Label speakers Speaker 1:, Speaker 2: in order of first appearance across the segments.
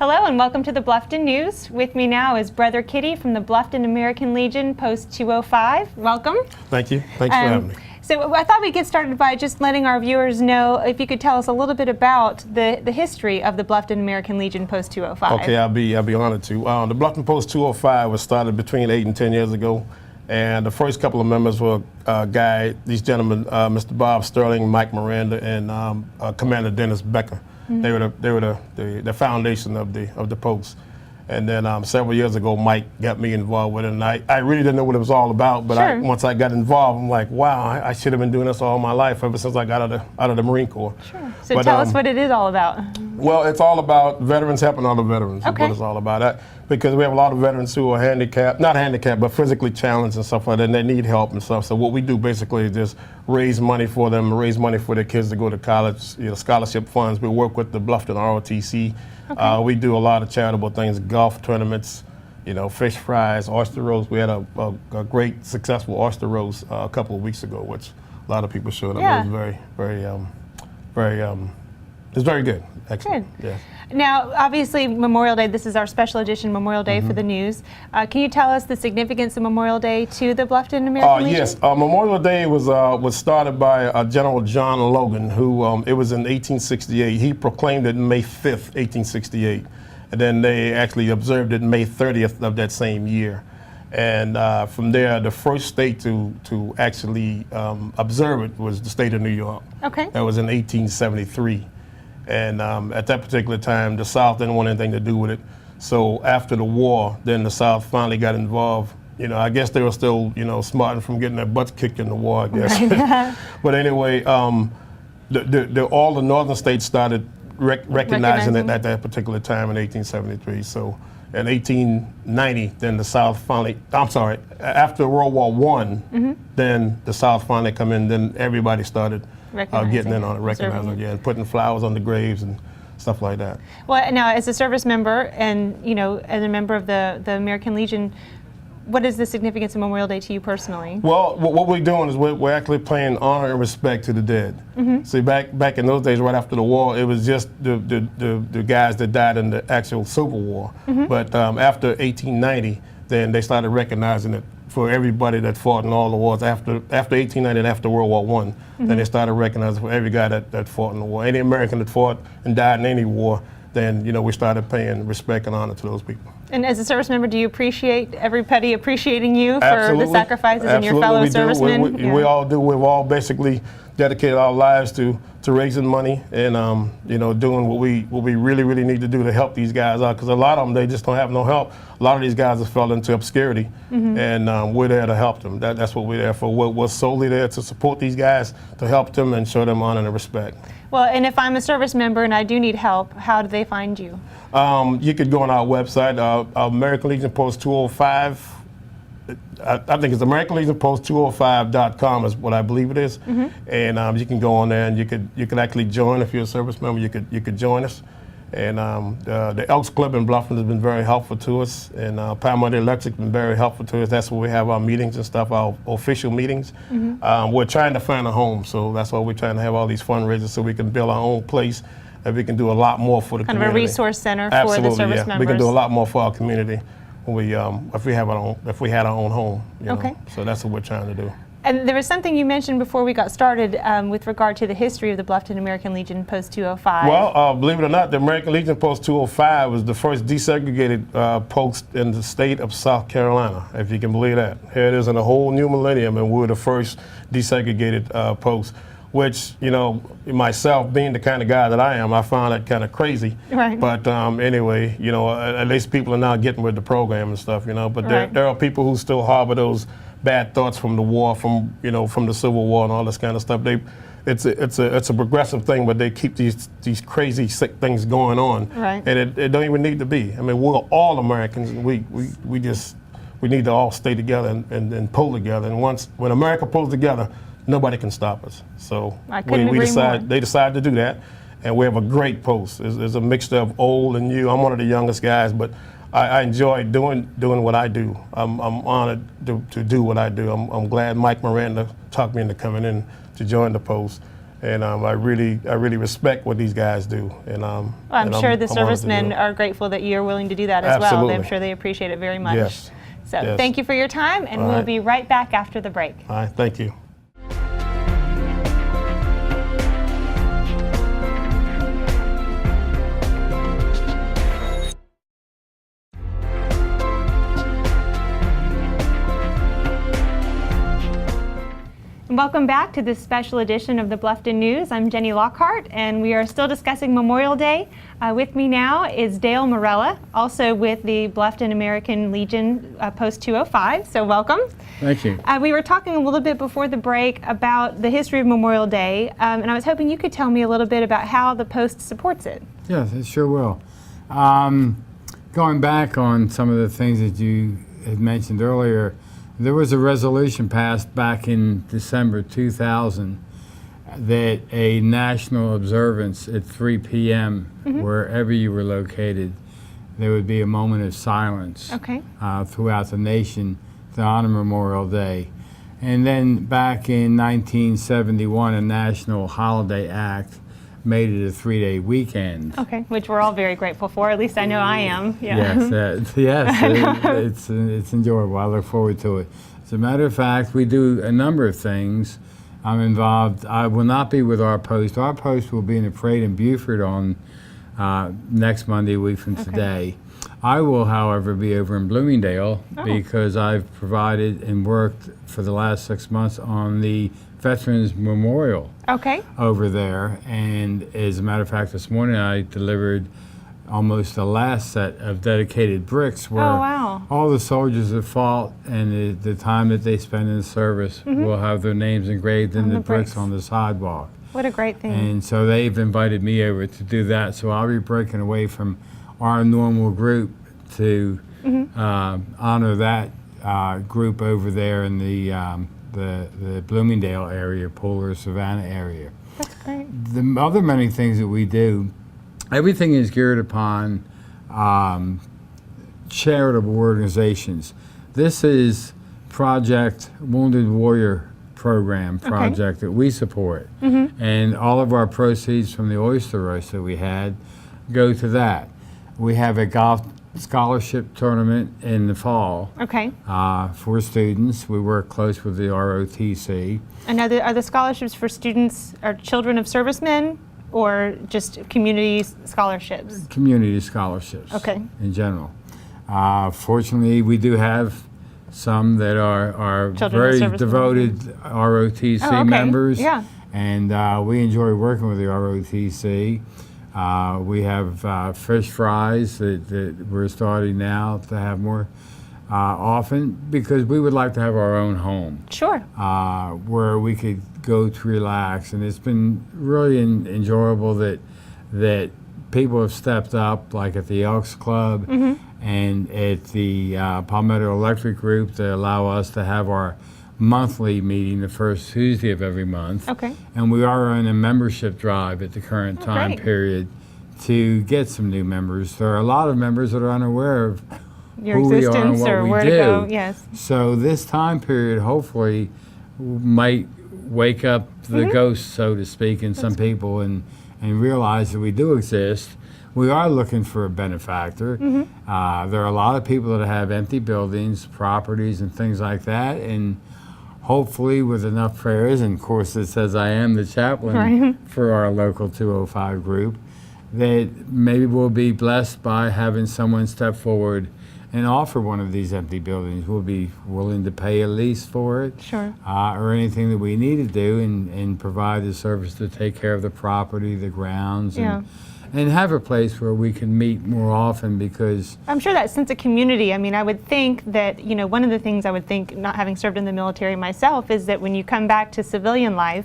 Speaker 1: Hello and welcome to the Bluffton News. With me now is Brother Kitty from the Bluffton American Legion, Post 205. Welcome.
Speaker 2: Thank you. Thanks for having me.
Speaker 1: So I thought we'd get started by just letting our viewers know if you could tell us a little bit about the history of the Bluffton American Legion, Post 205.
Speaker 2: Okay, I'll be honored to. The Bluffton Post 205 was started between 8 and 10 years ago, and the first couple of members were these gentlemen, Mr. Bob Sterling, Mike Miranda, and Commander Dennis Becker. They were the foundation of the post. And then several years ago, Mike got me involved with it, and I really didn't know what it was all about. But
Speaker 1: Sure.
Speaker 2: once I got involved, I'm like, wow, I should have been doing this all my life ever since I got out of the Marine Corps.
Speaker 1: Sure. So tell us what it is all about.
Speaker 2: Well, it's all about veterans helping other veterans.
Speaker 1: Okay.
Speaker 2: Is what it's all about. Because we have a lot of veterans who are handicapped, not handicapped, but physically challenged and stuff like that, and they need help and stuff. So what we do basically is just raise money for them, raise money for their kids to go to college, scholarship funds. We work with the Bluffton ROTC.
Speaker 1: Okay.
Speaker 2: We do a lot of charitable things, golf tournaments, fish fries, oyster roast. We had a great, successful oyster roast a couple of weeks ago, which a lot of people showed up.
Speaker 1: Yeah.
Speaker 2: It was it's very good. Excellent.
Speaker 1: Good.
Speaker 2: Yeah.
Speaker 1: Now, obviously, Memorial Day, this is our special edition Memorial Day for the news. Can you tell us the significance of Memorial Day to the Bluffton American Legion?
Speaker 2: Yes, Memorial Day was started by General John Logan, who it was in 1868. He proclaimed it May 5th, 1868, and then they actually observed it May 30th of that same year. And from there, the first state to actually observe it was the state of New York.
Speaker 1: Okay.
Speaker 2: That was in 1873. And at that particular time, the South didn't want anything to do with it. So after the war, then the South finally got involved. I guess they were still, smarting from getting their butts kicked in the war, I guess.
Speaker 1: Right.
Speaker 2: But anyway, all the northern states started recognizing it at that particular time in 1873. So in 1890, then the South finally, after World War I, then the South finally come in, then everybody started getting in on it, recognizing it again, putting flowers on the graves and stuff like that.
Speaker 1: Well, now as a service member and, as a member of the American Legion, what is the significance of Memorial Day to you personally?
Speaker 2: Well, what we're doing is we're actually paying honor and respect to the dead. See, back in those days, right after the war, it was just the guys that died in the actual Civil War. But after 1890, then they started recognizing it for everybody that fought in all the wars. After 1890 and after World War I, then they started recognizing for every guy that fought in the war. Any American that fought and died in any war, then we started paying respect and honor to those people.
Speaker 1: And as a service member, do you appreciate everybody appreciating you for
Speaker 2: Absolutely.
Speaker 1: the sacrifices and your
Speaker 2: Absolutely,
Speaker 1: fellow
Speaker 2: we do.
Speaker 1: servicemen?
Speaker 2: We all do. We've all basically dedicated our lives to raising money and doing what we really need to do to help these guys out, because a lot of them, they just don't have no help. A lot of these guys have fell into obscurity, and we're there to help them. That's what we're there for. We're solely there to support these guys, to help them and show them honor and respect. Well,
Speaker 1: and if I'm a service member and I do need help, how do they find you?
Speaker 2: You could go on our website, American Legion Post 205. I think it's American Legion Post 205.com is what I believe it is, and you can go on there and you could actually join if you're a service member. You could join us, and the Elks Club in Bluffton has been very helpful to us, and Palmetto Electric has been very helpful to us. That's where we have our meetings and stuff, our official meetings. We're trying to find a home, so that's why we're trying to have all these fundraisers so we can build our own place. And we can do a lot more for the community.
Speaker 1: Kind of a resource center
Speaker 2: Absolutely,
Speaker 1: for the service members.
Speaker 2: We can do a lot more for our community when if we had our own home.
Speaker 1: Okay.
Speaker 2: So that's what we're trying to do.
Speaker 1: And there was something you mentioned before we got started with regard to the history of the Bluffton American Legion Post 205.
Speaker 2: Well, believe it or not, the American Legion Post 205 was the first desegregated post in the state of South Carolina, if you can believe that. Here it is in a whole new millennium, and we're the first desegregated post. Which, myself being the kind of guy that I am, I found that kind of crazy.
Speaker 1: Right.
Speaker 2: But anyway, at least people are now getting with the program and stuff, But there are people who still harbor those bad thoughts from the war, from the Civil War and all this kind of stuff. It's a progressive thing, but they keep these crazy sick things going on.
Speaker 1: Right.
Speaker 2: And it don't even need to be. I mean, we're all Americans. And we need to all stay together and pull together. And when America pulls together, nobody can stop us. So they decided to do that, and we have a great post. There's a mixture of old and new. I'm one of the youngest guys, but I enjoy doing what I do. I'm honored to do what I do. I'm glad Mike Miranda talked me into coming in to join the post. And I really respect what these guys do. And
Speaker 1: well, I'm sure the
Speaker 2: honored to do
Speaker 1: servicemen
Speaker 2: it.
Speaker 1: are grateful that you're willing to do that as well.
Speaker 2: Absolutely.
Speaker 1: I'm sure they appreciate it very much.
Speaker 2: Yes.
Speaker 1: So
Speaker 2: Yes.
Speaker 1: thank you for your time, and
Speaker 2: All
Speaker 1: we'll
Speaker 2: right.
Speaker 1: be right back after the break.
Speaker 2: All right, thank you.
Speaker 1: Welcome back to this special edition of the Bluffton News. I'm Jenny Lockhart, and we are still discussing Memorial Day. With me now is Dale Marella, also with the Bluffton American Legion Post 205. So welcome.
Speaker 3: Thank you.
Speaker 1: We were talking a little bit before the break about the history of Memorial Day, and I was hoping you could tell me a little bit about how the Post supports it.
Speaker 3: Yes, it sure will. Going back on some of the things that you had mentioned earlier, there was a resolution passed back in December 2000 that a national observance at 3 p.m. wherever you were located, there would be a moment of silence throughout the nation to honor Memorial Day. And then back in 1971, a National Holiday Act made it a 3-day weekend.
Speaker 1: Okay, which we're all very grateful for. At least I know I am. Yeah.
Speaker 3: Yes, it's enjoyable. I look forward to it. As a matter of fact, we do a number of things. I'm involved. I will not be with our post. Our post will be in a parade in Beaufort on next Monday, a week from today. I will, however, be over in Bloomingdale because I've provided and worked for the last 6 months on the Veterans Memorial over there. And as a matter of fact, this morning I delivered almost the last set of dedicated bricks where all the soldiers that fought and the time that they spent in the service will have their names engraved in the bricks on the sidewalk.
Speaker 1: What a great thing.
Speaker 3: And so they've invited me over to do that. So I'll be breaking away from our normal group to honor that group over there in the Bloomingdale area, Polar, Savannah area.
Speaker 1: That's great.
Speaker 3: The other many things that we do, everything is geared upon charitable organizations. This is Project Wounded Warrior program project that we support. And all of our proceeds from the oyster roast that we had go to that. We have a golf scholarship tournament in the fall for students. We work close with the ROTC.
Speaker 1: And are the scholarships for students or children of servicemen, or just community scholarships?
Speaker 3: Community scholarships in general. Fortunately, we do have some that are very devoted ROTC members. And we enjoy working with the ROTC. We have fish fries that we're starting now to have more often because we would like to have our own home.
Speaker 1: Sure.
Speaker 3: Where we could go to relax. And it's been really enjoyable that people have stepped up, like at the Elks Club and at the Palmetto Electric Group, to allow us to have our monthly meeting the first Tuesday of every month. And we are on a membership drive at the current time period to get some new members. There are a lot of members that are unaware of
Speaker 1: your
Speaker 3: who we are and
Speaker 1: existence
Speaker 3: what
Speaker 1: or
Speaker 3: we
Speaker 1: where
Speaker 3: do.
Speaker 1: to go. Yes.
Speaker 3: So this time period hopefully might wake up the ghost, so to speak, in some people and realize that we do exist. We are looking for a benefactor. There are a lot of people that have empty buildings, properties, and things like that, and hopefully with enough prayers, and of course it says I am the chaplain for our local 205 group, that maybe we'll be blessed by having someone step forward and offer one of these empty buildings. We'll be willing to pay a lease for it, or anything that we need to do, and provide the service to take care of the property, the grounds, and have a place where we can meet more often, because
Speaker 1: I'm sure that sense of community, I mean, I would think that, you know, one of the things I would think, not having served in the military myself, is that when you come back to civilian life,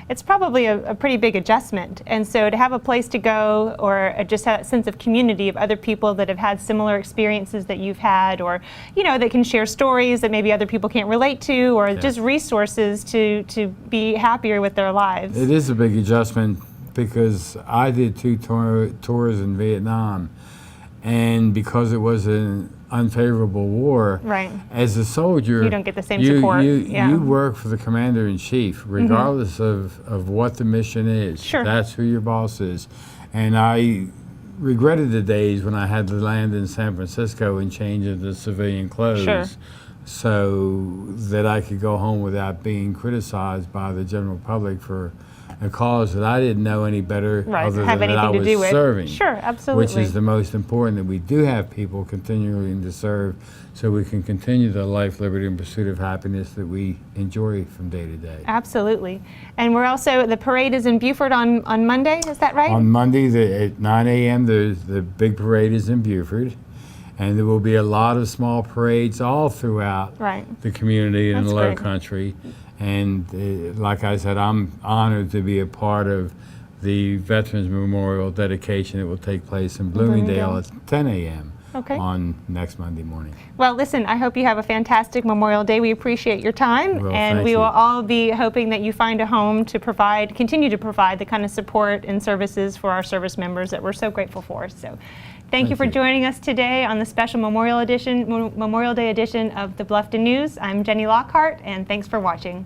Speaker 1: it's probably a pretty big adjustment. And so to have a place to go, or just that sense of community of other people that have had similar experiences that you've had, or, you know, that can share stories that maybe other people can't relate to, or just resources to be happier with their lives.
Speaker 3: It is a big adjustment, because I did 2 tours in Vietnam, and because it was an unfavorable war,
Speaker 1: Right.
Speaker 3: as a soldier,
Speaker 1: You don't get the same support. Yeah.
Speaker 3: You work for the commander-in-chief, regardless of what the mission is.
Speaker 1: Sure.
Speaker 3: That's who your boss is. And I regretted the days when I had to land in San Francisco and change into civilian clothes.
Speaker 1: Sure.
Speaker 3: So that I could go home without being criticized by the general public for a cause that I didn't know any better,
Speaker 1: Right.
Speaker 3: other
Speaker 1: Have
Speaker 3: than that I
Speaker 1: anything to
Speaker 3: was
Speaker 1: do with.
Speaker 3: serving.
Speaker 1: Sure, absolutely.
Speaker 3: Which is the most important, that we do have people continuing to serve so we can continue the life, liberty, and pursuit of happiness that we enjoy from day to day.
Speaker 1: Absolutely. And we're also, the parade is in Beaufort on Monday, is that right?
Speaker 3: On Monday at 9 a.m., the big parade is in Beaufort. And there will be a lot of small parades all throughout
Speaker 1: Right.
Speaker 3: the community and
Speaker 1: That's
Speaker 3: the low
Speaker 1: great.
Speaker 3: country. And like I said, I'm honored to be a part of the Veterans Memorial dedication that will take place in Bloomingdale at 10 a.m.
Speaker 1: Okay.
Speaker 3: on next Monday morning.
Speaker 1: Well, listen, I hope you have a fantastic Memorial Day. We appreciate your time,
Speaker 3: Well,
Speaker 1: and
Speaker 3: thank
Speaker 1: we
Speaker 3: you.
Speaker 1: will all be hoping that you find a home to provide, continue to provide the kind of support and services for our service members that we're so grateful for. So, thank you for joining us today on the special Memorial Day edition of the Bluffton News. I'm Jenny Lockhart, and thanks for watching.